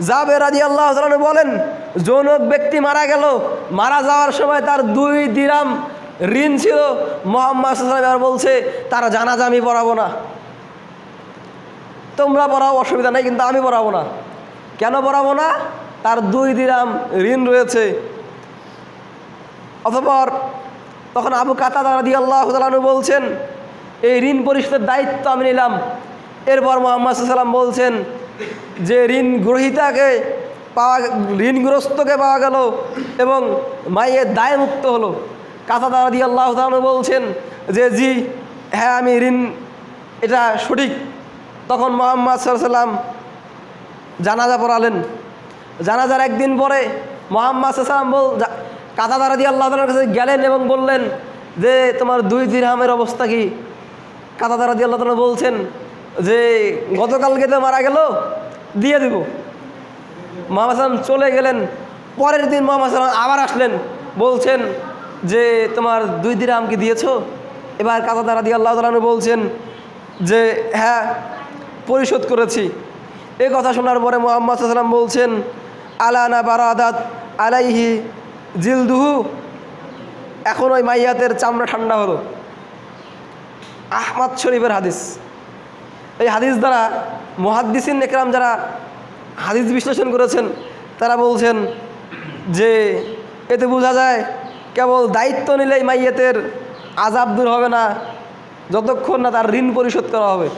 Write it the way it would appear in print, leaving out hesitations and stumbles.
জাবের রাদিয়াল্লাহু তাআলা বলেন, যৌনক ব্যক্তি মারা গেল, মারা যাওয়ার সময় তার 2 দিরহাম ঋণ ছিল। মুহাম্মদ সাল্লাল্লাহু আলাইহি ওয়াসাল্লাম বলছে, তার জানাজা আমি পড়াবো না, তোমরা পড়াও, অসুবিধা নেই, কিন্তু আমি পড়াবো না। কেন পড়াবো না? তার 2 দিরহাম ঋণ রয়েছে। অতঃপর তখন আবু কাতাদা রাদিয়াল্লাহু তাআলা আনহু বলছেন, এই ঋণ পরিশোধের দায়িত্ব আমি নিলাম। এরপর মুহাম্মদ সাল্লাল্লাহু আলাইহি ওয়াসাল্লাম বলছেন যে ঋণ গ্রহীতাকে পাওয়া, ঋণগ্রস্তকে পাওয়া গেল এবং মাইয়ের দায়মুক্ত হলো। কাতাদা রাদিয়াল্লাহু তাআলা আনহু বলছেন যে জি হ্যাঁ, আমি ঋণ, এটা সঠিক। তখন মুহাম্মদ সাল্লাল্লাহু আলাইহি ওয়াসাল্লাম জানাজা পড়ালেন। জানাজার একদিন পরে মুহাম্মদ সাল্লাল্লাহু আলাইহি ওয়াসাল্লাম কাতাদা রাদিয়াল্লাহু তাআলার কাছে গেলেন এবং বললেন যে তোমার 2 দিরহামের অবস্থা কি? কাতাদা রাদিয়াল্লাহু তাআলা বলছেন যে গতকালকে তো মারা গেল, দিয়ে দিব। মুহাম্মদ সাল্লাল্লাহু চলে গেলেন। পরের দিন মুহাম্মদ সাল্লাল্লাহু আবার আসলেন, বলছেন যে তোমার 2 দিরহাম কি দিয়েছো? এবার কাতাদা রাদিয়াল্লাহু তাআলা বলছেন যে হ্যাঁ, পরিশোধ করেছি। এই কথা শোনার পরে মুহাম্মদ সাল্লাল্লাহু আলাইহি ওয়াসাল্লাম বলছেন, আলানা বারাদাত আলাইহি জিলদুহু, এখন ওই মাইয়াতের চামড়া ঠান্ডা হলো। আহমদ শরীফের হাদিস। এই হাদিস দ্বারা মুহাদ্দিসিন ইকরাম যারা হাদিস বিশ্লেষণ করেছেন তারা বলছেন যে এতে বোঝা যায় কেবল দায়িত্ব নিলেই মাইয়াতের আযাব দূর হবে না, যতক্ষণ না তার ঋণ পরিশোধ করা হবে।